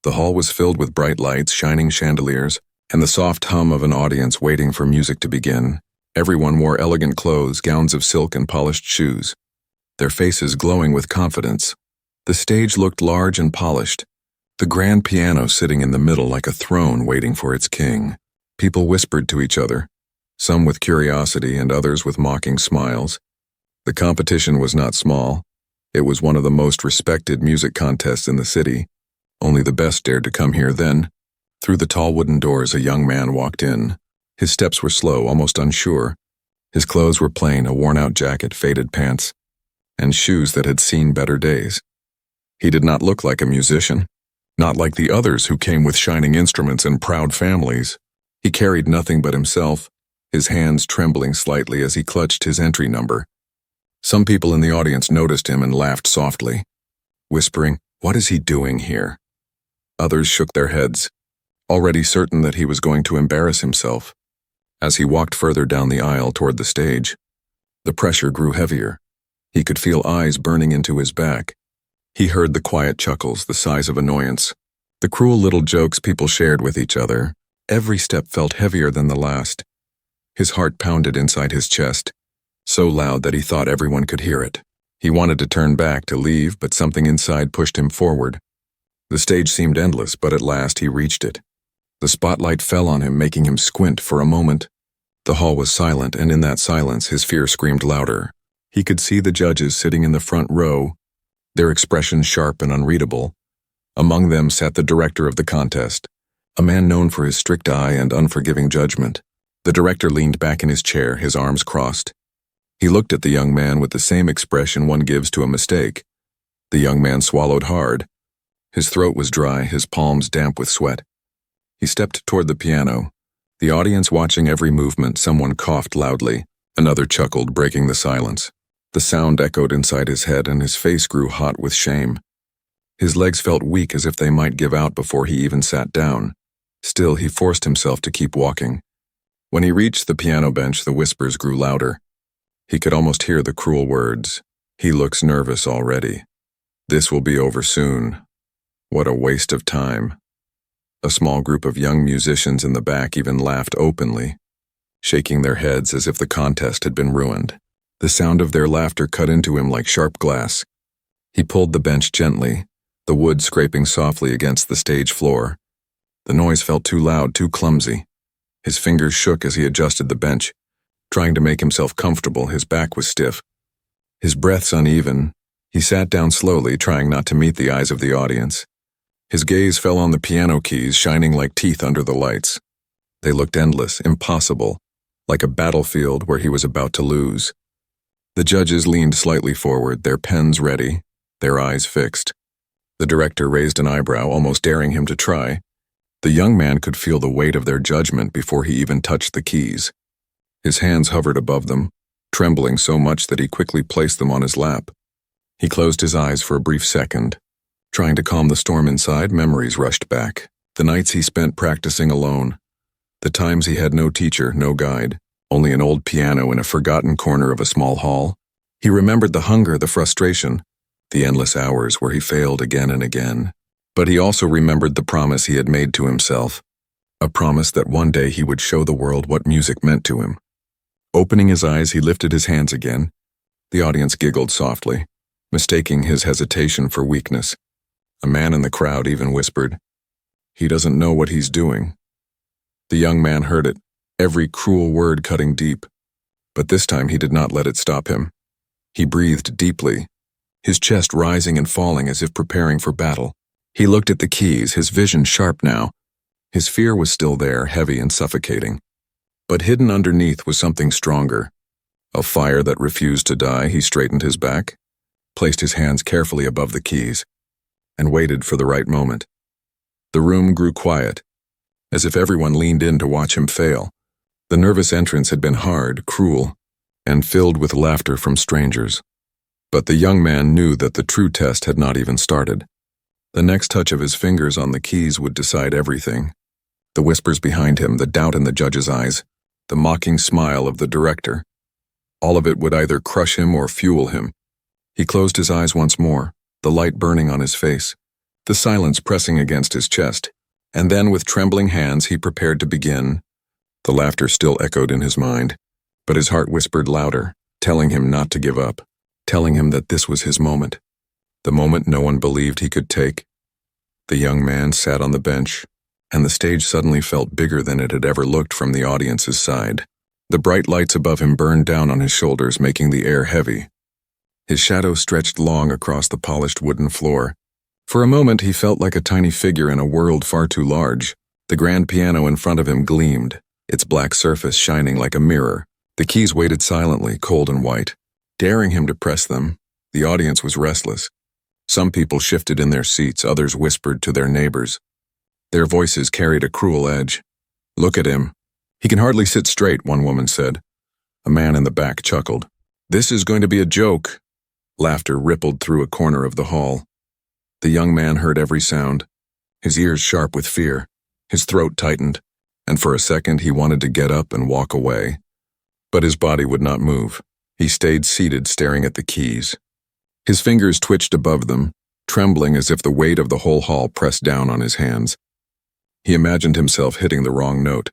The hall was filled with bright lights, shining chandeliers, and the soft hum of an audience waiting for music to begin. Everyone wore elegant clothes, gowns of silk, and polished shoes, their faces glowing with confidence. The stage looked large and polished, the grand piano sitting in the middle like a throne waiting for its king. People whispered to each other, some with curiosity and others with mocking smiles. The competition was not small. It was one of the most respected music contests in the city. Only the best dared to come here then. Through the tall wooden doors, a young man walked in. His steps were slow, almost unsure. His clothes were plain, a worn-out jacket, faded pants, and shoes that had seen better days. He did not look like a musician, not like the others who came with shining instruments and proud families. He carried nothing but himself, his hands trembling slightly as he clutched his entry number. Some people in the audience noticed him and laughed softly, whispering, "What is he doing here?" Others shook their heads, already certain that he was going to embarrass himself. As he walked further down the aisle toward the stage, the pressure grew heavier. He could feel eyes burning into his back. He heard the quiet chuckles, the sighs of annoyance, the cruel little jokes people shared with each other. Every step felt heavier than the last. His heart pounded inside his chest, so loud that he thought everyone could hear it. He wanted to turn back to leave, but something inside pushed him forward. The stage seemed endless, but at last he reached it. The spotlight fell on him, making him squint for a moment. The hall was silent, and in that silence his fear screamed louder. He could see the judges sitting in the front row, their expressions sharp and unreadable. Among them sat the director of the contest, a man known for his strict eye and unforgiving judgment. The director leaned back in his chair, his arms crossed. He looked at the young man with the same expression one gives to a mistake. The young man swallowed hard. His throat was dry, his palms damp with sweat. He stepped toward the piano. The audience watching every movement, someone coughed loudly. Another chuckled, breaking the silence. The sound echoed inside his head, and his face grew hot with shame. His legs felt weak, as if they might give out before he even sat down. Still, he forced himself to keep walking. When he reached the piano bench, the whispers grew louder. He could almost hear the cruel words. "He looks nervous already. This will be over soon. What a waste of time." A small group of young musicians in the back even laughed openly, shaking their heads as if the contest had been ruined. The sound of their laughter cut into him like sharp glass. He pulled the bench gently, the wood scraping softly against the stage floor. The noise felt too loud, too clumsy. His fingers shook as he adjusted the bench, trying to make himself comfortable. His back was stiff, his breaths uneven. He sat down slowly, trying not to meet the eyes of the audience. His gaze fell on the piano keys, shining like teeth under the lights. They looked endless, impossible, like a battlefield where he was about to lose. The judges leaned slightly forward, their pens ready, their eyes fixed. The director raised an eyebrow, almost daring him to try. The young man could feel the weight of their judgment before he even touched the keys. His hands hovered above them, trembling so much that he quickly placed them on his lap. He closed his eyes for a brief second. Trying to calm the storm inside, memories rushed back. The nights he spent practicing alone. The times he had no teacher, no guide, only an old piano in a forgotten corner of a small hall. He remembered the hunger, the frustration, the endless hours where he failed again and again. But he also remembered the promise he had made to himself, a promise that one day he would show the world what music meant to him. Opening his eyes, he lifted his hands again. The audience giggled softly, mistaking his hesitation for weakness. A man in the crowd even whispered, "He doesn't know what he's doing." The young man heard it, every cruel word cutting deep. But this time he did not let it stop him. He breathed deeply, his chest rising and falling as if preparing for battle. He looked at the keys, his vision sharp now. His fear was still there, heavy and suffocating. But hidden underneath was something stronger. A fire that refused to die. He straightened his back, placed his hands carefully above the keys, and waited for the right moment. The room grew quiet, as if everyone leaned in to watch him fail. The nervous entrance had been hard, cruel, and filled with laughter from strangers. But the young man knew that the true test had not even started. The next touch of his fingers on the keys would decide everything. The whispers behind him, the doubt in the judge's eyes, the mocking smile of the director. All of it would either crush him or fuel him. He closed his eyes once more, the light burning on his face, the silence pressing against his chest, and then with trembling hands he prepared to begin. The laughter still echoed in his mind, but his heart whispered louder, telling him not to give up, telling him that this was his moment, the moment no one believed he could take. The young man sat on the bench, and the stage suddenly felt bigger than it had ever looked from the audience's side. The bright lights above him burned down on his shoulders, making the air heavy. His shadow stretched long across the polished wooden floor. For a moment he felt like a tiny figure in a world far too large. The grand piano in front of him gleamed, its black surface shining like a mirror. The keys waited silently, cold and white, daring him to press them. The audience was restless. Some people shifted in their seats, others whispered to their neighbors. Their voices carried a cruel edge. "Look at him. He can hardly sit straight," one woman said. A man in the back chuckled. "This is going to be a joke." Laughter rippled through a corner of the hall. The young man heard every sound, his ears sharp with fear. His throat tightened, and for a second he wanted to get up and walk away. But his body would not move. He stayed seated, staring at the keys. His fingers twitched above them, trembling as if the weight of the whole hall pressed down on his hands. He imagined himself hitting the wrong note.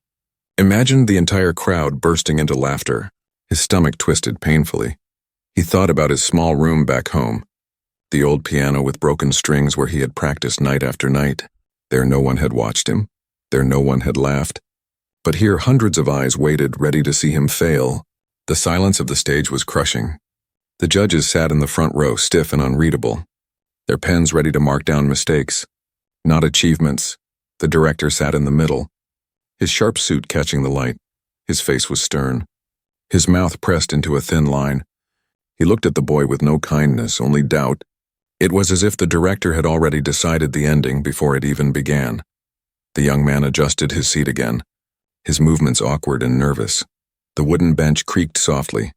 Imagined the entire crowd bursting into laughter. His stomach twisted painfully. He thought about his small room back home, the old piano with broken strings where he had practiced night after night. There no one had watched him. There no one had laughed. But here hundreds of eyes waited, ready to see him fail. The silence of the stage was crushing. The judges sat in the front row, stiff and unreadable, their pens ready to mark down mistakes, not achievements. The director sat in the middle, his sharp suit catching the light. His face was stern, his mouth pressed into a thin line. He looked at the boy with no kindness, only doubt. It was as if the director had already decided the ending before it even began. The young man adjusted his seat again, his movements awkward and nervous. The wooden bench creaked softly,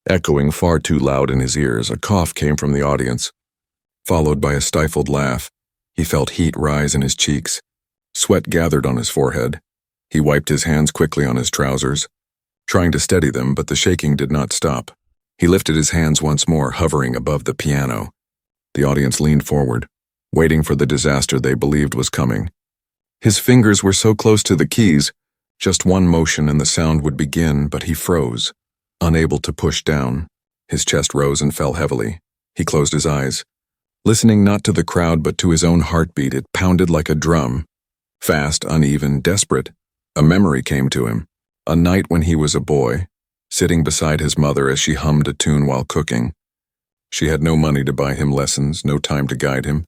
echoing far too loud in his ears. A cough came from the audience, followed by a stifled laugh. He felt heat rise in his cheeks. Sweat gathered on his forehead. He wiped his hands quickly on his trousers, trying to steady them, but the shaking did not stop. He lifted his hands once more, hovering above the piano. The audience leaned forward, waiting for the disaster they believed was coming. His fingers were so close to the keys, just one motion and the sound would begin, but he froze, unable to push down. His chest rose and fell heavily. He closed his eyes, listening not to the crowd but to his own heartbeat. It pounded like a drum, fast, uneven, desperate. A memory came to him, a night when he was a boy, sitting beside his mother as she hummed a tune while cooking. She had no money to buy him lessons, no time to guide him,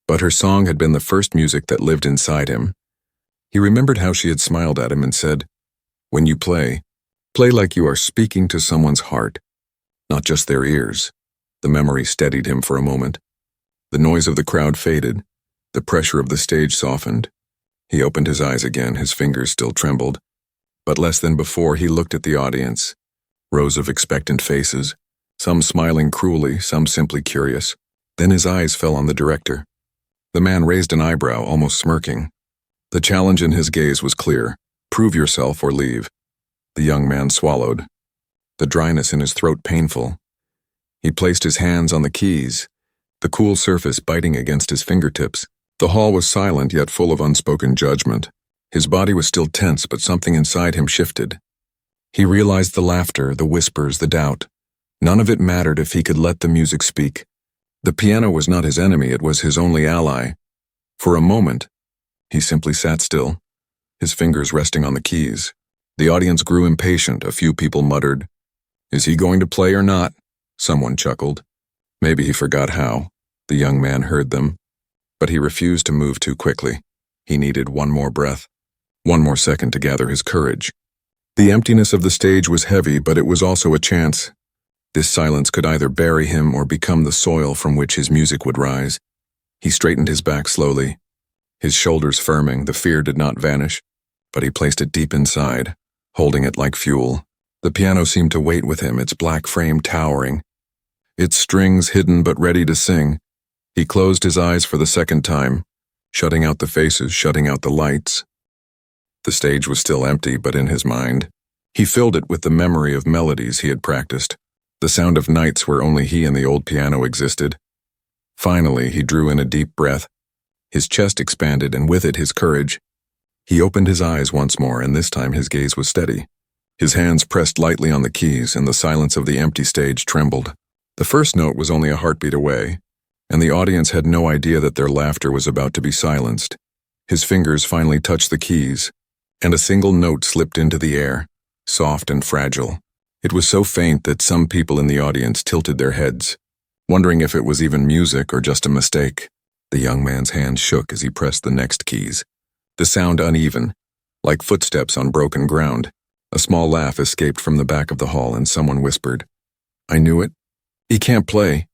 but her song had been the first music that lived inside him. He remembered how she had smiled at him and said, "When you play like you are speaking to someone's heart, not just their ears." The memory steadied him for a moment. The noise of the crowd faded. The pressure of the stage softened. He opened his eyes again, his fingers still trembled. But less than before, he looked at the audience. Rows of expectant faces, some smiling cruelly, some simply curious. Then his eyes fell on the director. The man raised an eyebrow, almost smirking. The challenge in his gaze was clear. Prove yourself or leave. The young man swallowed, the dryness in his throat painful. He placed his hands on the keys, the cool surface biting against his fingertips. The hall was silent yet full of unspoken judgment. His body was still tense, but something inside him shifted. He realized the laughter, the whispers, the doubt. None of it mattered if he could let the music speak. The piano was not his enemy, it was his only ally. For a moment, he simply sat still, his fingers resting on the keys. The audience grew impatient. A few people muttered, "Is he going to play or not?" Someone chuckled. Maybe he forgot how. The young man heard them, but he refused to move too quickly. He needed one more breath, one more second to gather his courage. The emptiness of the stage was heavy, but it was also a chance. This silence could either bury him or become the soil from which his music would rise. He straightened his back slowly, his shoulders firming. The fear did not vanish, but he placed it deep inside, holding it like fuel. The piano seemed to wait with him, its black frame towering, its strings hidden but ready to sing. He closed his eyes for the second time, shutting out the faces, shutting out the lights. The stage was still empty, but in his mind, he filled it with the memory of melodies he had practiced, the sound of nights where only he and the old piano existed. Finally, he drew in a deep breath, His chest expanded, and with it his courage. He opened his eyes once more, and this time his gaze was steady. His hands pressed lightly on the keys, and the silence of the empty stage trembled. The first note was only a heartbeat away, and the audience had no idea that their laughter was about to be silenced. His fingers finally touched the keys, and a single note slipped into the air, soft and fragile. It was so faint that some people in the audience tilted their heads, wondering if it was even music or just a mistake. The young man's hand shook as he pressed the next keys. The sound uneven, like footsteps on broken ground. A small laugh escaped from the back of the hall, and someone whispered, "I knew it. He can't play."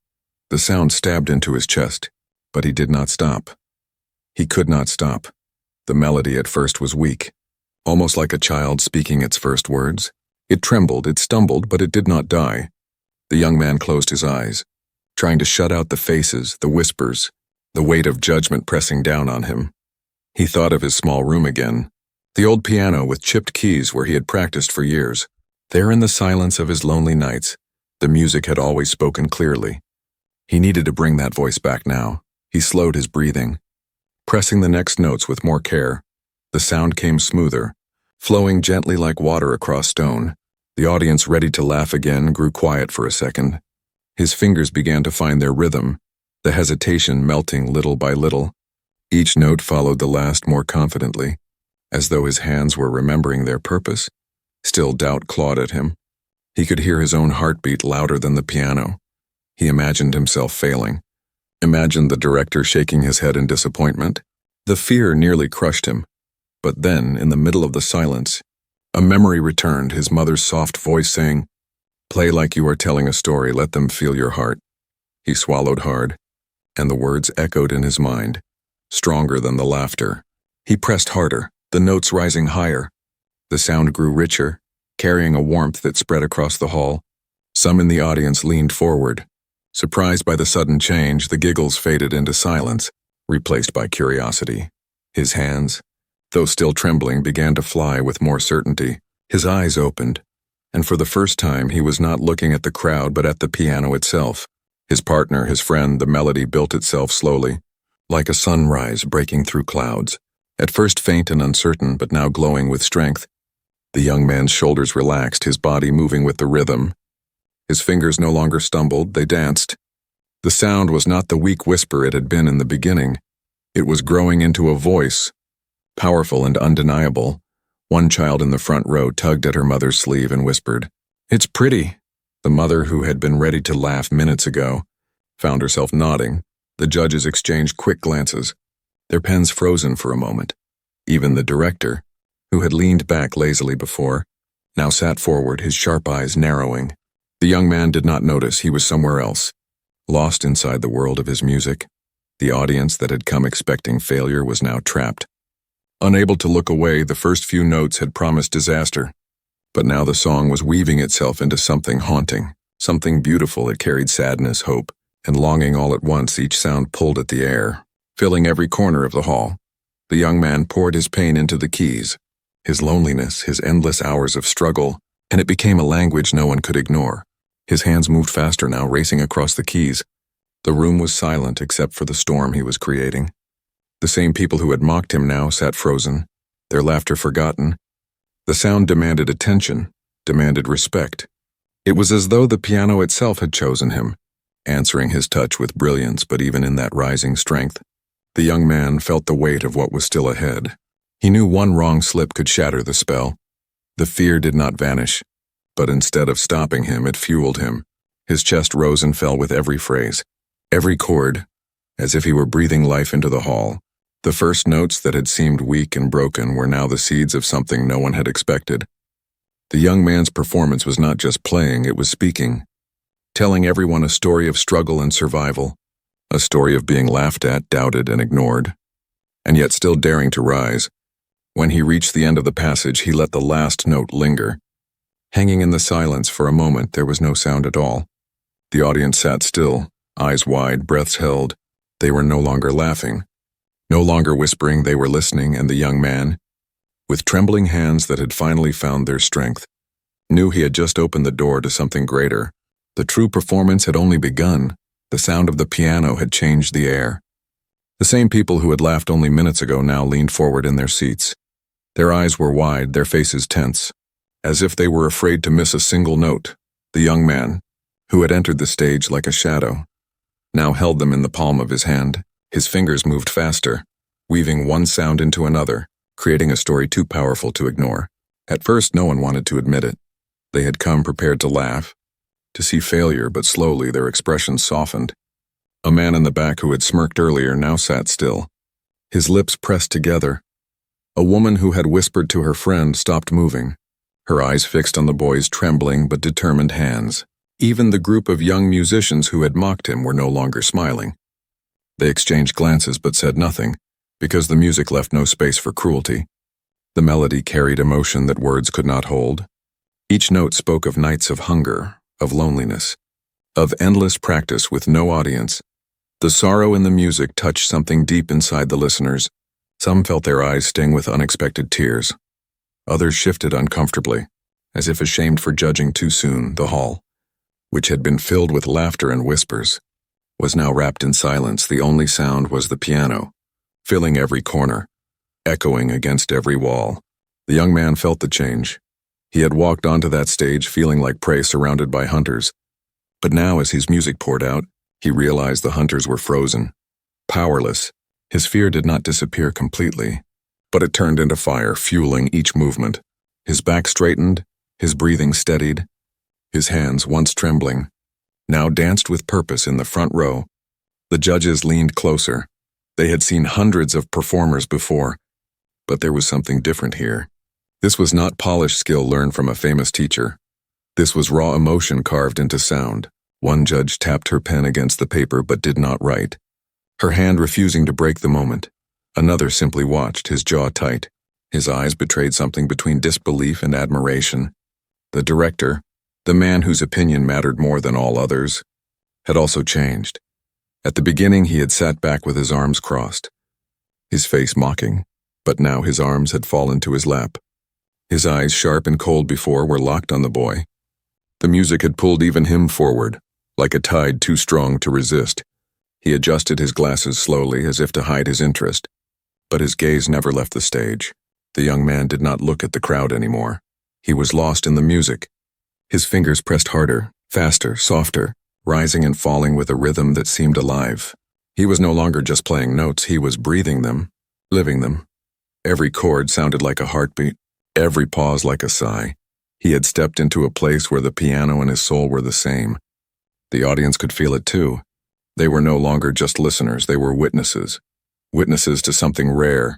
The sound stabbed into his chest, but he did not stop. He could not stop. The melody at first was weak, almost like a child speaking its first words. It trembled, it stumbled, but it did not die. The young man closed his eyes, trying to shut out the faces, the whispers, the weight of judgment pressing down on him. He thought of his small room again, the old piano with chipped keys where he had practiced for years. There in the silence of his lonely nights, the music had always spoken clearly. He needed to bring that voice back now. He slowed his breathing, pressing the next notes with more care. The sound came smoother, flowing gently like water across stone. The audience, ready to laugh again, grew quiet for a second. His fingers began to find their rhythm, the hesitation melting little by little. Each note followed the last more confidently, as though his hands were remembering their purpose. Still, doubt clawed at him. He could hear his own heartbeat louder than the piano. He imagined himself failing, imagined the director shaking his head in disappointment. The fear nearly crushed him. But then, in the middle of the silence, a memory returned, his mother's soft voice saying, "Play like you are telling a story, let them feel your heart." He swallowed hard, and the words echoed in his mind, stronger than the laughter. He pressed harder, the notes rising higher. The sound grew richer, carrying a warmth that spread across the hall. Some in the audience leaned forward. Surprised by the sudden change, the giggles faded into silence, replaced by curiosity. His hands, though still trembling, began to fly with more certainty. His eyes opened, and for the first time he was not looking at the crowd but at the piano itself. His partner, his friend, the melody built itself slowly, like a sunrise breaking through clouds. At first faint and uncertain, but now glowing with strength. The young man's shoulders relaxed, his body moving with the rhythm. His fingers no longer stumbled, they danced. The sound was not the weak whisper it had been in the beginning. It was growing into a voice, powerful and undeniable. One child in the front row tugged at her mother's sleeve and whispered, "It's pretty." The mother, who had been ready to laugh minutes ago, found herself nodding. The judges exchanged quick glances, their pens frozen for a moment. Even the director, who had leaned back lazily before, now sat forward, his sharp eyes narrowing. The young man did not notice he was somewhere else, lost inside the world of his music. The audience that had come expecting failure was now trapped. Unable to look away, the first few notes had promised disaster. But now the song was weaving itself into something haunting, something beautiful. It carried sadness, hope, and longing all at once. Each sound pulled at the air, filling every corner of the hall. The young man poured his pain into the keys, his loneliness, his endless hours of struggle, and it became a language no one could ignore. His hands moved faster now, racing across the keys. The room was silent except for the storm he was creating. The same people who had mocked him now sat frozen, their laughter forgotten. The sound demanded attention, demanded respect. It was as though the piano itself had chosen him, answering his touch with brilliance. But even in that rising strength, the young man felt the weight of what was still ahead. He knew one wrong slip could shatter the spell. The fear did not vanish, but instead of stopping him, it fueled him. His chest rose and fell with every phrase, every chord, as if he were breathing life into the hall. The first notes that had seemed weak and broken were now the seeds of something no one had expected. The young man's performance was not just playing, it was speaking, telling everyone a story of struggle and survival, a story of being laughed at, doubted, and ignored, and yet still daring to rise. When he reached the end of the passage, he let the last note linger. Hanging in the silence for a moment, there was no sound at all. The audience sat still, eyes wide, breaths held. They were no longer laughing, no longer whispering. They were listening, and the young man, with trembling hands that had finally found their strength, knew he had just opened the door to something greater. The true performance had only begun. The sound of the piano had changed the air. The same people who had laughed only minutes ago now leaned forward in their seats. Their eyes were wide, their faces tense, as if they were afraid to miss a single note. The young man, who had entered the stage like a shadow, now held them in the palm of his hand. His fingers moved faster, weaving one sound into another, creating a story too powerful to ignore. At first, no one wanted to admit it. They had come prepared to laugh, to see failure, but slowly their expressions softened. A man in the back who had smirked earlier now sat still, his lips pressed together. A woman who had whispered to her friend stopped moving, her eyes fixed on the boy's trembling but determined hands. Even the group of young musicians who had mocked him were no longer smiling. They exchanged glances but said nothing, because the music left no space for cruelty. The melody carried emotion that words could not hold. Each note spoke of nights of hunger, of loneliness, of endless practice with no audience. The sorrow in the music touched something deep inside the listeners. Some felt their eyes sting with unexpected tears. Others shifted uncomfortably, as if ashamed for judging too soon. The hall, which had been filled with laughter and whispers, was now wrapped in silence. The only sound was the piano, filling every corner, echoing against every wall. The young man felt the change. He had walked onto that stage feeling like prey surrounded by hunters. But now, as his music poured out, he realized the hunters were frozen, powerless. His fear did not disappear completely, but it turned into fire, fueling each movement. His back straightened, his breathing steadied. His hands, once trembling, now danced with purpose in the front row. The judges leaned closer. They had seen hundreds of performers before, but there was something different here. This was not polished skill learned from a famous teacher. This was raw emotion carved into sound. One judge tapped her pen against the paper but did not write, her hand refusing to break the moment. Another simply watched, his jaw tight. His eyes betrayed something between disbelief and admiration. The director, the man whose opinion mattered more than all others, had also changed. At the beginning, he had sat back with his arms crossed, his face mocking, but now his arms had fallen to his lap. His eyes, sharp and cold before, were locked on the boy. The music had pulled even him forward, like a tide too strong to resist. He adjusted his glasses slowly, as if to hide his interest, but his gaze never left the stage. The young man did not look at the crowd anymore. He was lost in the music. His fingers pressed harder, faster, softer, rising and falling with a rhythm that seemed alive. He was no longer just playing notes, he was breathing them, living them. Every chord sounded like a heartbeat, every pause like a sigh. He had stepped into a place where the piano and his soul were the same. The audience could feel it too. They were no longer just listeners, they were witnesses. Witnesses to something rare,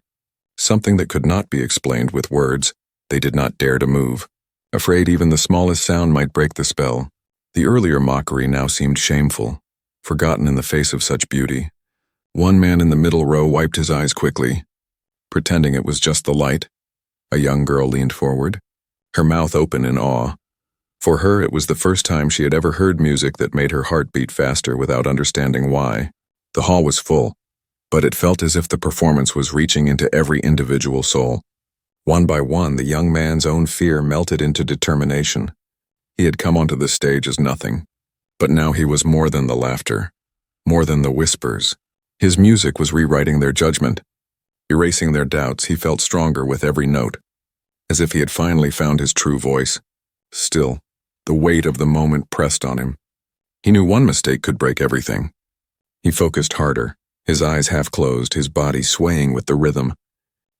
something that could not be explained with words. They did not dare to move, afraid even the smallest sound might break the spell. The earlier mockery now seemed shameful, forgotten in the face of such beauty. One man in the middle row wiped his eyes quickly, pretending it was just the light. A young girl leaned forward, her mouth open in awe. For her, it was the first time she had ever heard music that made her heart beat faster without understanding why. The hall was full, but it felt as if the performance was reaching into every individual soul. One by one, the young man's own fear melted into determination. He had come onto the stage as nothing, but now he was more than the laughter, more than the whispers. His music was rewriting their judgment, erasing their doubts. He felt stronger with every note, as if he had finally found his true voice. Still, the weight of the moment pressed on him. He knew one mistake could break everything. He focused harder, his eyes half closed, his body swaying with the rhythm.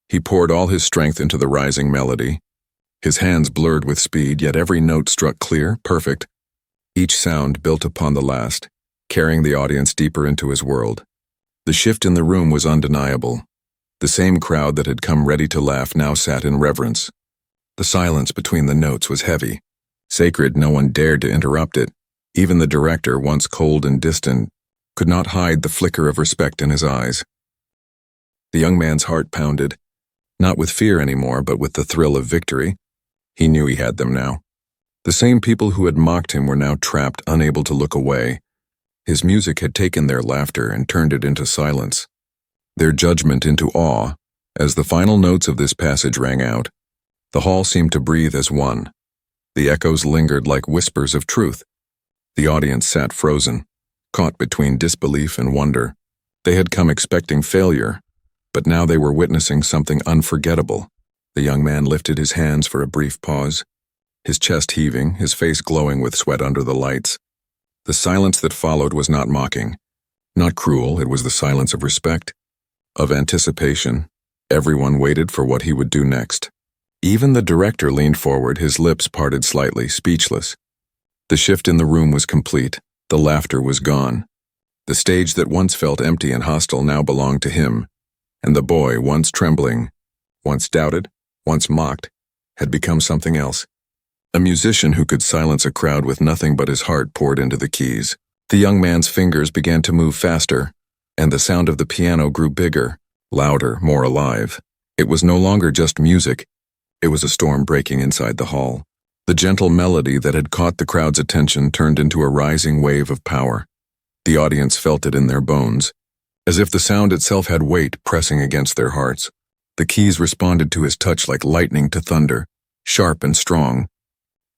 He poured all his strength into the rising melody. His hands blurred with speed, yet every note struck clear, perfect. Each sound built upon the last, carrying the audience deeper into his world. The shift in the room was undeniable. The same crowd that had come ready to laugh now sat in reverence. The silence between the notes was heavy. Sacred, no one dared to interrupt it. Even the director, once cold and distant, could not hide the flicker of respect in his eyes. The young man's heart pounded, not with fear anymore, but with the thrill of victory. He knew he had them now. The same people who had mocked him were now trapped, unable to look away. His music had taken their laughter and turned it into silence, their judgment into awe. As the final notes of this passage rang out, the hall seemed to breathe as one. The echoes lingered like whispers of truth. The audience sat frozen, caught between disbelief and wonder. They had come expecting failure, but now they were witnessing something unforgettable. The young man lifted his hands for a brief pause, his chest heaving, his face glowing with sweat under the lights. The silence that followed was not mocking, not cruel. It was the silence of respect, of anticipation. Everyone waited for what he would do next. Even the director leaned forward, his lips parted slightly, speechless. The shift in the room was complete. The laughter was gone. The stage that once felt empty and hostile now belonged to him, and the boy, once trembling, once doubted, once mocked, had become something else. A musician who could silence a crowd with nothing but his heart poured into the keys. The young man's fingers began to move faster, and the sound of the piano grew bigger, louder, more alive. It was no longer just music. It was a storm breaking inside the hall. The gentle melody that had caught the crowd's attention turned into a rising wave of power. The audience felt it in their bones, as if the sound itself had weight pressing against their hearts. The keys responded to his touch like lightning to thunder, sharp and strong.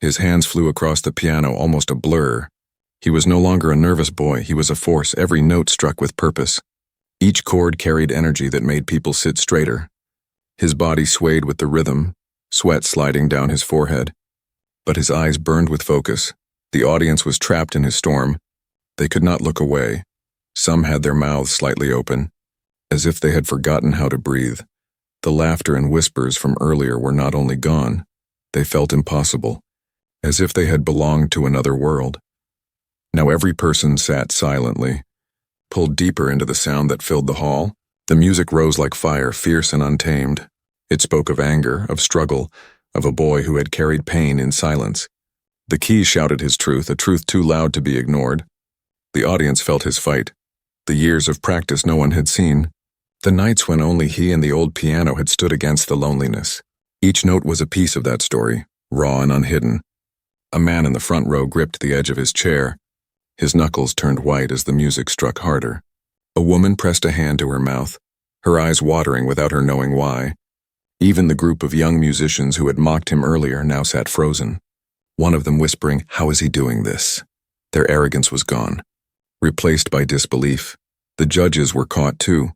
His hands flew across the piano, almost a blur. He was no longer a nervous boy, he was a force, every note struck with purpose. Each chord carried energy that made people sit straighter. His body swayed with the rhythm, sweat sliding down his forehead. But his eyes burned with focus. The audience was trapped in his storm. They could not look away. Some had their mouths slightly open, as if they had forgotten how to breathe. The laughter and whispers from earlier were not only gone, they felt impossible, as if they had belonged to another world. Now every person sat silently, pulled deeper into the sound that filled the hall. The music rose like fire, fierce and untamed. It spoke of anger, of struggle, of a boy who had carried pain in silence. The keys shouted his truth, a truth too loud to be ignored. The audience felt his fight, the years of practice no one had seen, the nights when only he and the old piano had stood against the loneliness. Each note was a piece of that story, raw and unhidden. A man in the front row gripped the edge of his chair. His knuckles turned white as the music struck harder. A woman pressed a hand to her mouth, her eyes watering without her knowing why. Even the group of young musicians who had mocked him earlier now sat frozen, one of them whispering, "How is he doing this?" Their arrogance was gone, replaced by disbelief. The judges were caught too.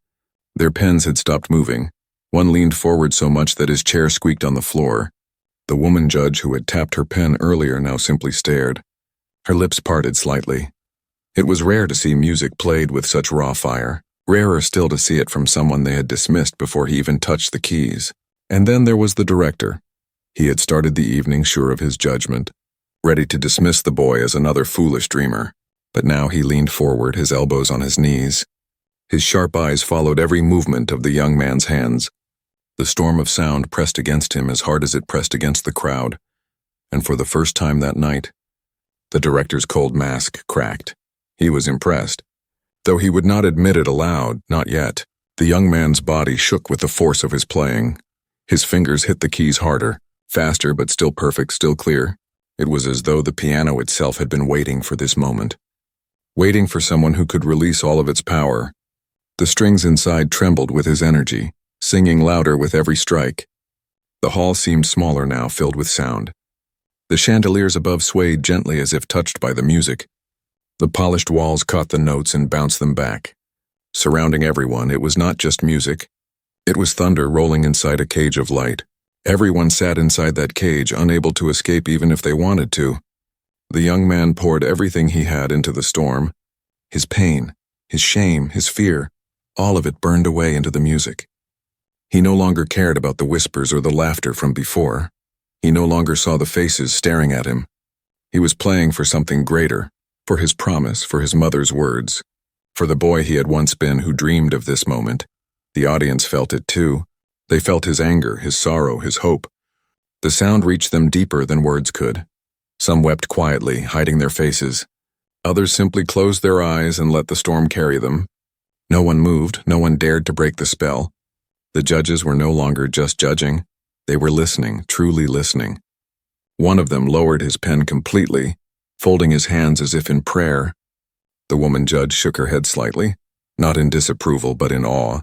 Their pens had stopped moving. One leaned forward so much that his chair squeaked on the floor. The woman judge who had tapped her pen earlier now simply stared. Her lips parted slightly. It was rare to see music played with such raw fire, rarer still to see it from someone they had dismissed before he even touched the keys. And then there was the director. He had started the evening sure of his judgment, ready to dismiss the boy as another foolish dreamer. But now he leaned forward, his elbows on his knees. His sharp eyes followed every movement of the young man's hands. The storm of sound pressed against him as hard as it pressed against the crowd. And for the first time that night, the director's cold mask cracked. He was impressed. Though he would not admit it aloud, not yet. The young man's body shook with the force of his playing. His fingers hit the keys harder, faster but still perfect, still clear. It was as though the piano itself had been waiting for this moment. Waiting for someone who could release all of its power. The strings inside trembled with his energy, singing louder with every strike. The hall seemed smaller now, filled with sound. The chandeliers above swayed gently as if touched by the music. The polished walls caught the notes and bounced them back. Surrounding everyone, it was not just music. It was thunder rolling inside a cage of light. Everyone sat inside that cage, unable to escape even if they wanted to. The young man poured everything he had into the storm. His pain, his shame, his fear, all of it burned away into the music. He no longer cared about the whispers or the laughter from before. He no longer saw the faces staring at him. He was playing for something greater, for his promise, for his mother's words, for the boy he had once been who dreamed of this moment. The audience felt it too. They felt his anger, his sorrow, his hope. The sound reached them deeper than words could. Some wept quietly, hiding their faces. Others simply closed their eyes and let the storm carry them. No one moved, no one dared to break the spell. The judges were no longer just judging. They were listening, truly listening. One of them lowered his pen completely, folding his hands as if in prayer. The woman judge shook her head slightly, not in disapproval but in awe,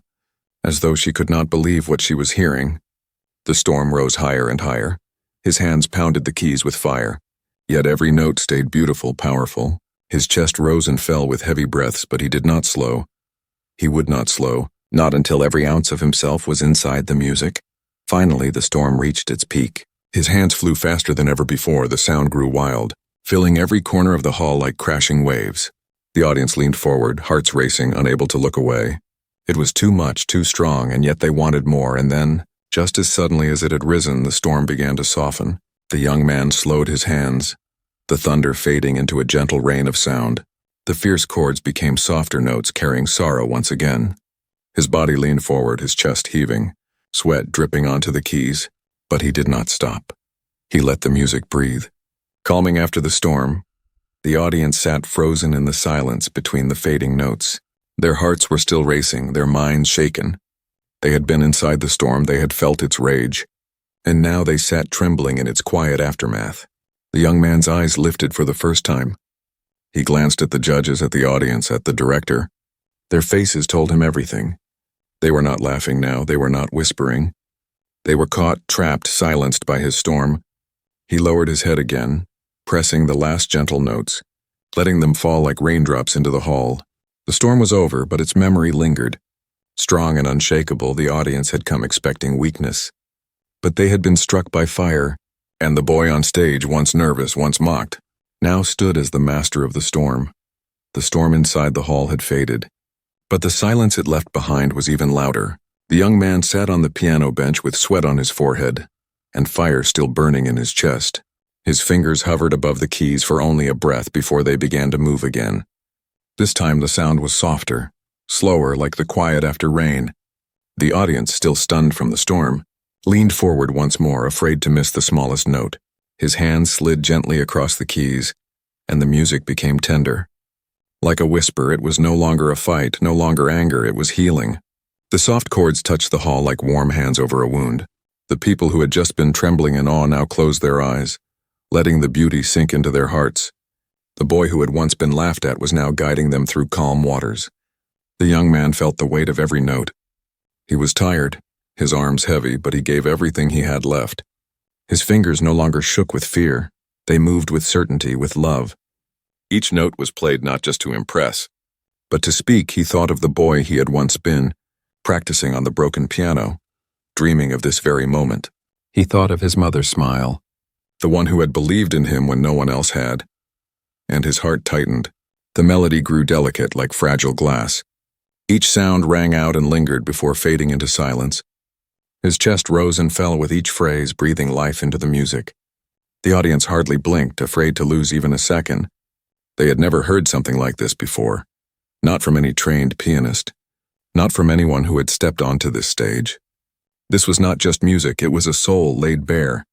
as though she could not believe what she was hearing. The storm rose higher and higher. His hands pounded the keys with fire. Yet every note stayed beautiful, powerful. His chest rose and fell with heavy breaths, but he did not slow. He would not slow, not until every ounce of himself was inside the music. Finally, the storm reached its peak. His hands flew faster than ever before. The sound grew wild, filling every corner of the hall like crashing waves. The audience leaned forward, hearts racing, unable to look away. It was too much, too strong, and yet they wanted more, and then, just as suddenly as it had risen, the storm began to soften. The young man slowed his hands, the thunder fading into a gentle rain of sound. The fierce chords became softer notes carrying sorrow once again. His body leaned forward, his chest heaving, sweat dripping onto the keys, but he did not stop. He let the music breathe. Calming after the storm, the audience sat frozen in the silence between the fading notes. Their hearts were still racing, their minds shaken. They had been inside the storm, they had felt its rage, and now they sat trembling in its quiet aftermath. The young man's eyes lifted for the first time. He glanced at the judges, at the audience, at the director. Their faces told him everything. They were not laughing now, they were not whispering. They were caught, trapped, silenced by his storm. He lowered his head again, pressing the last gentle notes, letting them fall like raindrops into the hall. The storm was over, but its memory lingered. Strong and unshakable, the audience had come expecting weakness. But they had been struck by fire, and the boy on stage, once nervous, once mocked, now stood as the master of the storm. The storm inside the hall had faded, but the silence it left behind was even louder. The young man sat on the piano bench with sweat on his forehead, and fire still burning in his chest. His fingers hovered above the keys for only a breath before they began to move again. This time the sound was softer, slower, like the quiet after rain. The audience, still stunned from the storm, leaned forward once more, afraid to miss the smallest note. His hands slid gently across the keys, and the music became tender. Like a whisper, it was no longer a fight, no longer anger, it was healing. The soft chords touched the hall like warm hands over a wound. The people who had just been trembling in awe now closed their eyes, letting the beauty sink into their hearts. The boy who had once been laughed at was now guiding them through calm waters. The young man felt the weight of every note. He was tired, his arms heavy, but he gave everything he had left. His fingers no longer shook with fear. They moved with certainty, with love. Each note was played not just to impress, but to speak. He thought of the boy he had once been, practicing on the broken piano, dreaming of this very moment. He thought of his mother's smile, the one who had believed in him when no one else had, and his heart tightened. The melody grew delicate like fragile glass. Each sound rang out and lingered before fading into silence. His chest rose and fell with each phrase, breathing life into the music. The audience hardly blinked, afraid to lose even a second. They had never heard something like this before, not from any trained pianist, not from anyone who had stepped onto this stage. This was not just music, it was a soul laid bare.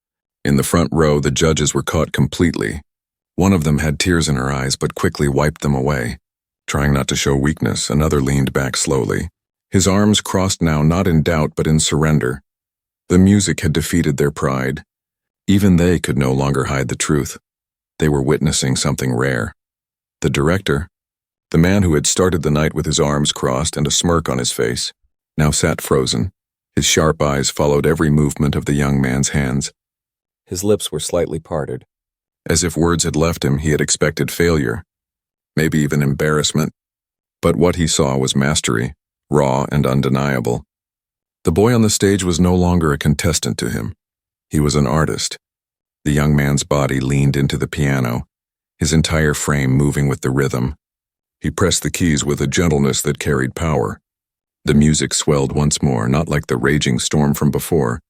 In the front row, the judges were caught completely. One of them had tears in her eyes but quickly wiped them away. Trying not to show weakness, another leaned back slowly. His arms crossed now, not in doubt but in surrender. The music had defeated their pride. Even they could no longer hide the truth. They were witnessing something rare. The director, the man who had started the night with his arms crossed and a smirk on his face, now sat frozen. His sharp eyes followed every movement of the young man's hands. His lips were slightly parted. As if words had left him, he had expected failure, maybe even embarrassment. But what he saw was mastery, raw and undeniable. The boy on the stage was no longer a contestant to him. He was an artist. The young man's body leaned into the piano, his entire frame moving with the rhythm. He pressed the keys with a gentleness that carried power. The music swelled once more, not like the raging storm from before,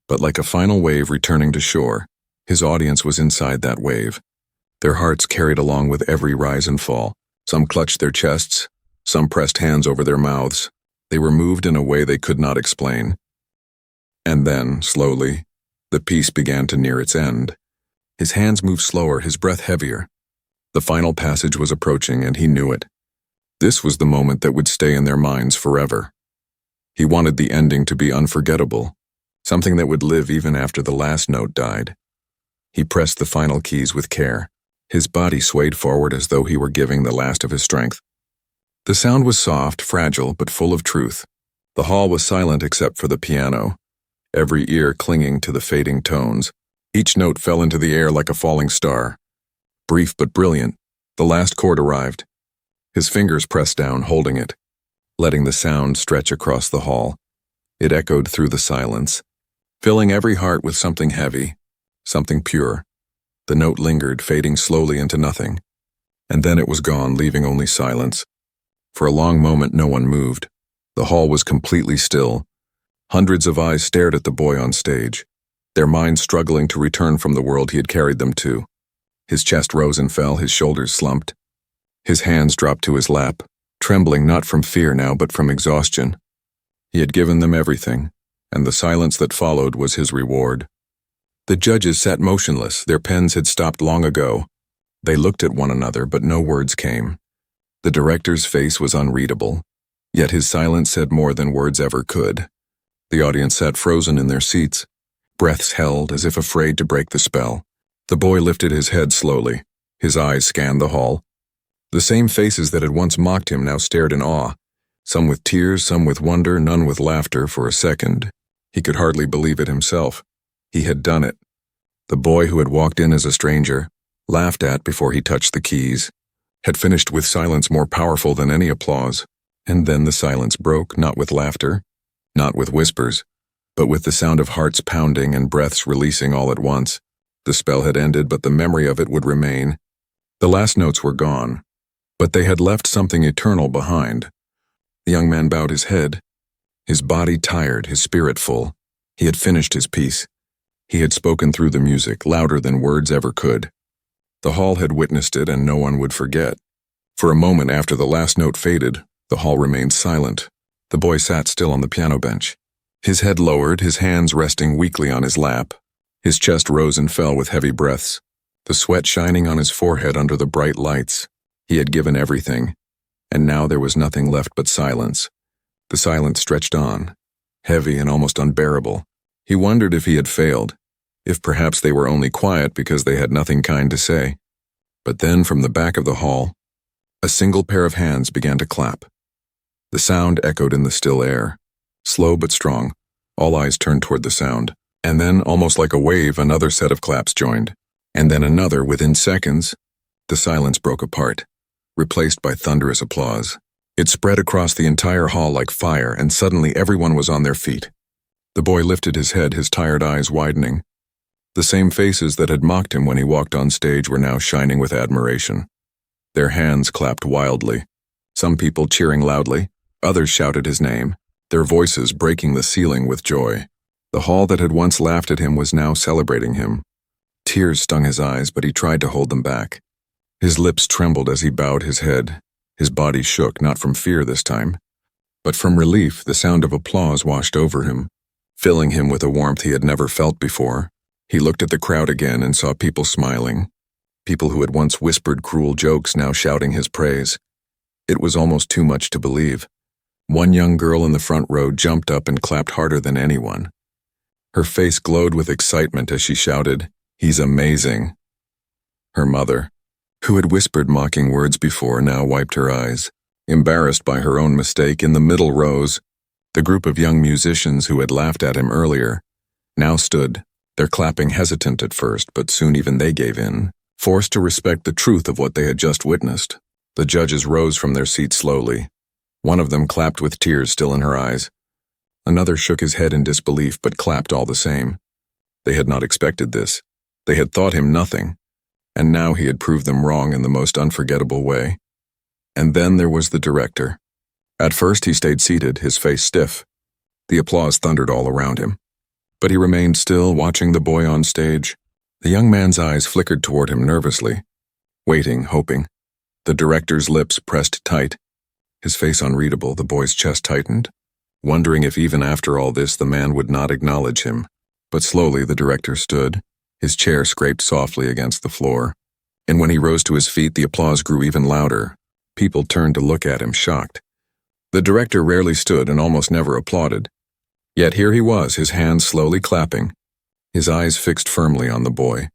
but like a final wave returning to shore. His audience was inside that wave. Their hearts carried along with every rise and fall. Some clutched their chests, some pressed hands over their mouths. They were moved in a way they could not explain. And then, slowly, the piece began to near its end. His hands moved slower, his breath heavier. The final passage was approaching, and he knew it. This was the moment that would stay in their minds forever. He wanted the ending to be unforgettable, something that would live even after the last note died. He pressed the final keys with care. His body swayed forward as though he were giving the last of his strength. The sound was soft, fragile, but full of truth. The hall was silent except for the piano, every ear clinging to the fading tones. Each note fell into the air like a falling star. Brief but brilliant, the last chord arrived. His fingers pressed down, holding it. letting the sound stretch across the hall. It echoed through the silence, filling every heart with something heavy, something pure. The note lingered, fading slowly into nothing. And then it was gone, leaving only silence. For a long moment, no one moved. The hall was completely still. Hundreds of eyes stared at the boy on stage, their minds struggling to return from the world he had carried them to. His chest rose and fell, his shoulders slumped. His hands dropped to his lap, trembling not from fear now but from exhaustion. He had given them everything, and the silence that followed was his reward. The judges sat motionless, their pens had stopped long ago. They looked at one another, but no words came. The director's face was unreadable, yet his silence said more than words ever could. The audience sat frozen in their seats, breaths held as if afraid to break the spell. The boy lifted his head slowly. His eyes scanned the hall. The same faces that had once mocked him now stared in awe, some with tears, some with wonder, none with laughter. For a second, he could hardly believe it himself. He had done it. The boy who had walked in as a stranger, laughed at before he touched the keys, had finished with silence more powerful than any applause. And then the silence broke, not with laughter, not with whispers, but with the sound of hearts pounding and breaths releasing all at once. The spell had ended, but the memory of it would remain. The last notes were gone, but they had left something eternal behind. The young man bowed his head, his body tired, his spirit full. He had finished his piece. He had spoken through the music, louder than words ever could. The hall had witnessed it, and no one would forget. For a moment after the last note faded, the hall remained silent. The boy sat still on the piano bench, his head lowered, his hands resting weakly on his lap. His chest rose and fell with heavy breaths, the sweat shining on his forehead under the bright lights. He had given everything, and now there was nothing left but silence. The silence stretched on, heavy and almost unbearable. He wondered if he had failed, if perhaps they were only quiet because they had nothing kind to say. But then from the back of the hall, a single pair of hands began to clap. The sound echoed in the still air, slow but strong. All eyes turned toward the sound. And then, almost like a wave, another set of claps joined. And then another. Within seconds, the silence broke apart, replaced by thunderous applause. It spread across the entire hall like fire, and suddenly everyone was on their feet. The boy lifted his head, his tired eyes widening. The same faces that had mocked him when he walked on stage were now shining with admiration. Their hands clapped wildly, some people cheering loudly, others shouted his name, their voices breaking the ceiling with joy. The hall that had once laughed at him was now celebrating him. Tears stung his eyes, but he tried to hold them back. His lips trembled as he bowed his head. His body shook, not from fear this time, but from relief. The sound of applause washed over him, filling him with a warmth he had never felt before. He looked at the crowd again and saw people smiling, people who had once whispered cruel jokes now shouting his praise. It was almost too much to believe. One young girl in the front row jumped up and clapped harder than anyone. Her face glowed with excitement as she shouted, "He's amazing." Her mother, who had whispered mocking words before, now wiped her eyes, embarrassed by her own mistake. In the middle rows, the group of young musicians who had laughed at him earlier now stood, their clapping hesitant at first, but soon even they gave in, forced to respect the truth of what they had just witnessed. The judges rose from their seats slowly. One of them clapped with tears still in her eyes. Another shook his head in disbelief, but clapped all the same. They had not expected this. They had thought him nothing, and now he had proved them wrong in the most unforgettable way. And then there was the director. At first he stayed seated, his face stiff. The applause thundered all around him. But he remained still, watching the boy on stage. The young man's eyes flickered toward him nervously, waiting, hoping. The director's lips pressed tight, his face unreadable. The boy's chest tightened, wondering if even after all this the man would not acknowledge him. But slowly the director stood, his chair scraped softly against the floor. And when he rose to his feet, the applause grew even louder. People turned to look at him, shocked. The director rarely stood and almost never applauded. Yet here he was, his hands slowly clapping, his eyes fixed firmly on the boy.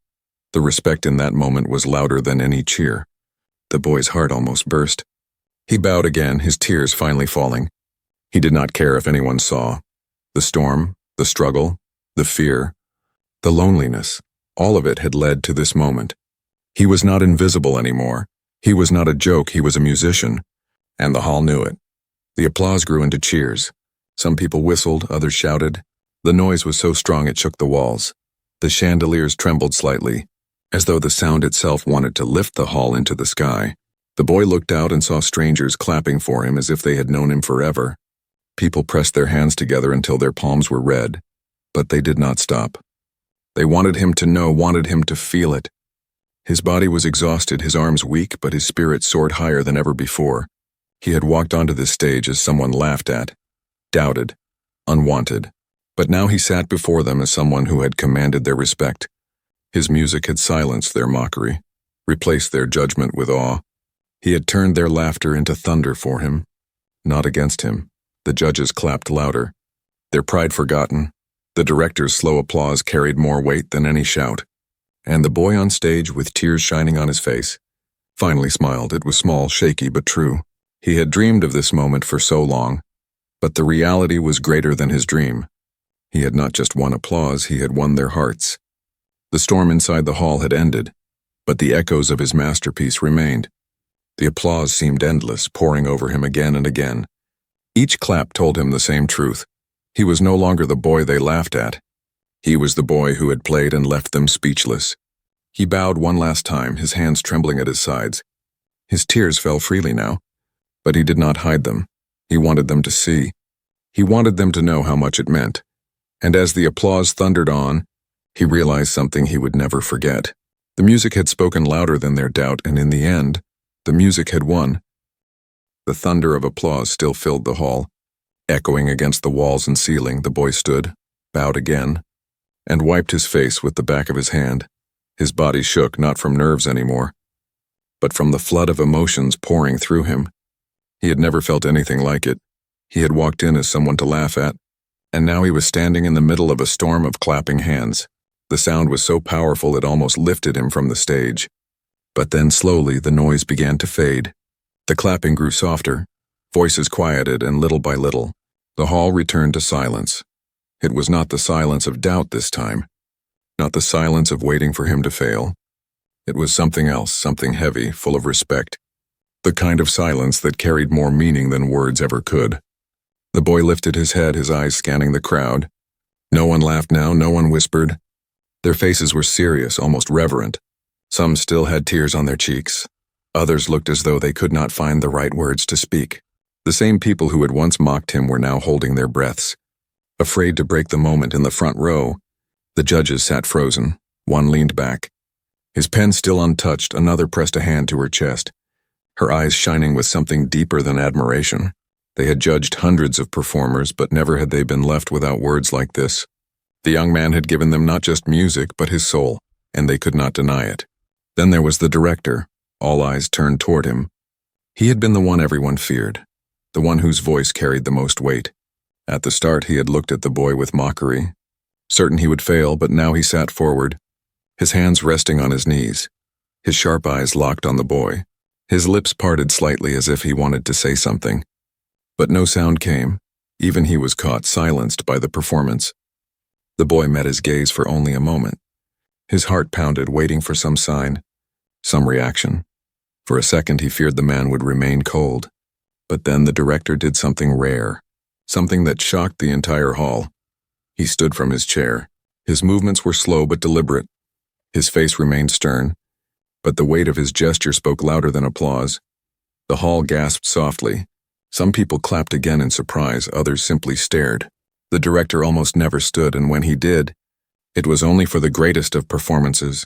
The respect in that moment was louder than any cheer. The boy's heart almost burst. He bowed again, his tears finally falling. He did not care if anyone saw. The storm, the struggle, the fear, the loneliness, all of it had led to this moment. He was not invisible anymore. He was not a joke, he was a musician, and the hall knew it. The applause grew into cheers. Some people whistled, others shouted. The noise was so strong it shook the walls. The chandeliers trembled slightly, as though the sound itself wanted to lift the hall into the sky. The boy looked out and saw strangers clapping for him as if they had known him forever. People pressed their hands together until their palms were red, but they did not stop. They wanted him to know, wanted him to feel it. His body was exhausted, his arms weak, but his spirit soared higher than ever before. He had walked onto this stage as someone laughed at, doubted, unwanted. But now he sat before them as someone who had commanded their respect. His music had silenced their mockery, replaced their judgment with awe. He had turned their laughter into thunder for him, not against him. The judges clapped louder. Their pride forgotten, the director's slow applause carried more weight than any shout. And the boy on stage, with tears shining on his face, finally smiled. It was small, shaky, but true. He had dreamed of this moment for so long, but the reality was greater than his dream. He had not just won applause, he had won their hearts. The storm inside the hall had ended, but the echoes of his masterpiece remained. The applause seemed endless, pouring over him again and again. Each clap told him the same truth. He was no longer the boy they laughed at. He was the boy who had played and left them speechless. He bowed one last time, his hands trembling at his sides. His tears fell freely now, but he did not hide them. He wanted them to see. He wanted them to know how much it meant. And as the applause thundered on, he realized something he would never forget. The music had spoken louder than their doubt, and in the end, the music had won. The thunder of applause still filled the hall. Echoing against the walls and ceiling, the boy stood, bowed again, and wiped his face with the back of his hand. His body shook, not from nerves anymore, but from the flood of emotions pouring through him. He had never felt anything like it. He had walked in as someone to laugh at, and now he was standing in the middle of a storm of clapping hands. The sound was so powerful it almost lifted him from the stage. But then slowly the noise began to fade. The clapping grew softer, voices quieted, and little by little, the hall returned to silence. It was not the silence of doubt this time, not the silence of waiting for him to fail. It was something else, something heavy, full of respect, the kind of silence that carried more meaning than words ever could. The boy lifted his head, his eyes scanning the crowd. No one laughed now, no one whispered. Their faces were serious, almost reverent. Some still had tears on their cheeks. Others looked as though they could not find the right words to speak. The same people who had once mocked him were now holding their breaths. Afraid to break the moment in the front row, the judges sat frozen. One leaned back. His pen still untouched, another pressed a hand to her chest, her eyes shining with something deeper than admiration. They had judged hundreds of performers, but never had they been left without words like this. The young man had given them not just music, but his soul, and they could not deny it. Then there was the director. All eyes turned toward him. He had been the one everyone feared, the one whose voice carried the most weight. At the start, he had looked at the boy with mockery, certain he would fail, but now he sat forward, his hands resting on his knees, his sharp eyes locked on the boy. His lips parted slightly as if he wanted to say something. But no sound came. Even he was caught, silenced by the performance. The boy met his gaze for only a moment. His heart pounded, waiting for some sign, some reaction. For a second he feared the man would remain cold. But then the director did something rare, something that shocked the entire hall. He stood from his chair. His movements were slow but deliberate. His face remained stern, but the weight of his gesture spoke louder than applause. The hall gasped softly. Some people clapped again in surprise, others simply stared. The director almost never stood, and when he did, it was only for the greatest of performances.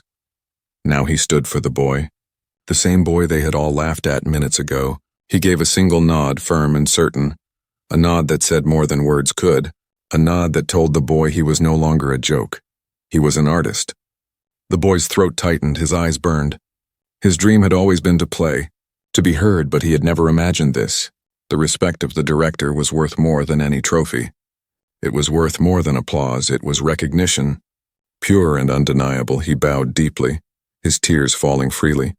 Now he stood for the boy, the same boy they had all laughed at minutes ago. He gave a single nod, firm and certain, a nod that said more than words could, a nod that told the boy he was no longer a joke. He was an artist. The boy's throat tightened, his eyes burned. His dream had always been to play, to be heard, but he had never imagined this. The respect of the director was worth more than any trophy. It was worth more than applause, it was recognition. Pure and undeniable, he bowed deeply, his tears falling freely.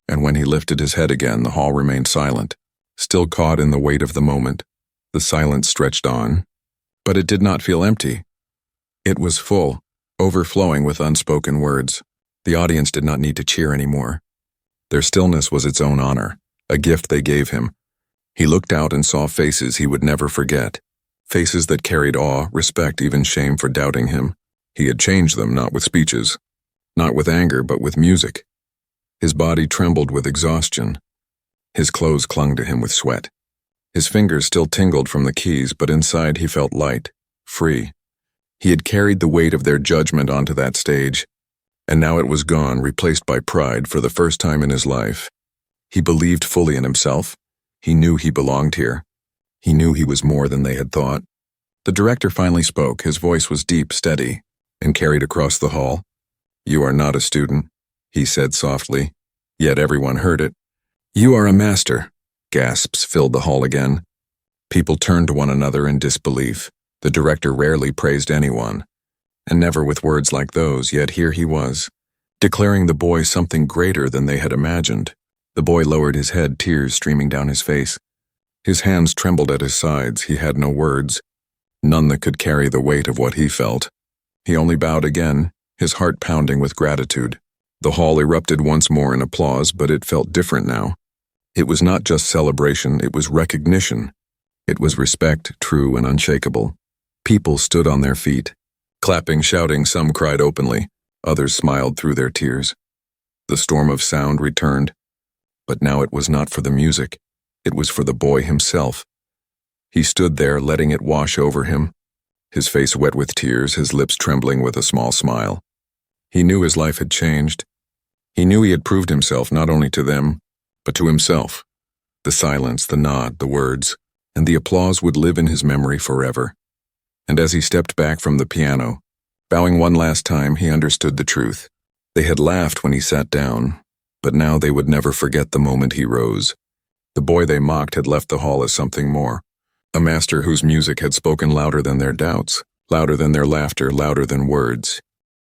And when he lifted his head again, the hall remained silent, still caught in the weight of the moment. The silence stretched on, but it did not feel empty. It was full, overflowing with unspoken words. The audience did not need to cheer anymore. Their stillness was its own honor, a gift they gave him. He looked out and saw faces he would never forget. Faces that carried awe, respect, even shame for doubting him. He had changed them, not with speeches, not with anger, but with music. His body trembled with exhaustion. His clothes clung to him with sweat. His fingers still tingled from the keys, but inside he felt light, free. He had carried the weight of their judgment onto that stage, and now it was gone, replaced by pride for the first time in his life. He believed fully in himself. He knew he belonged here. He knew he was more than they had thought. The director finally spoke. His voice was deep, steady, and carried across the hall. "You are not a student," he said softly, yet everyone heard it. "You are a master." Gasps filled the hall again. People turned to one another in disbelief. The director rarely praised anyone, and never with words like those, yet here he was, declaring the boy something greater than they had imagined. The boy lowered his head, tears streaming down his face. His hands trembled at his sides. He had no words, none that could carry the weight of what he felt. He only bowed again, his heart pounding with gratitude. The hall erupted once more in applause, but it felt different now. It was not just celebration, it was recognition. It was respect, true and unshakable. People stood on their feet, clapping, shouting. Some cried openly, others smiled through their tears. The storm of sound returned, but now it was not for the music. It was for the boy himself. He stood there, letting it wash over him, his face wet with tears, his lips trembling with a small smile. He knew his life had changed. He knew he had proved himself not only to them, but to himself. The silence, the nod, the words, and the applause would live in his memory forever. And as he stepped back from the piano, bowing one last time, he understood the truth. They had laughed when he sat down, but now they would never forget the moment he rose. The boy they mocked had left the hall as something more, a master whose music had spoken louder than their doubts, louder than their laughter, louder than words.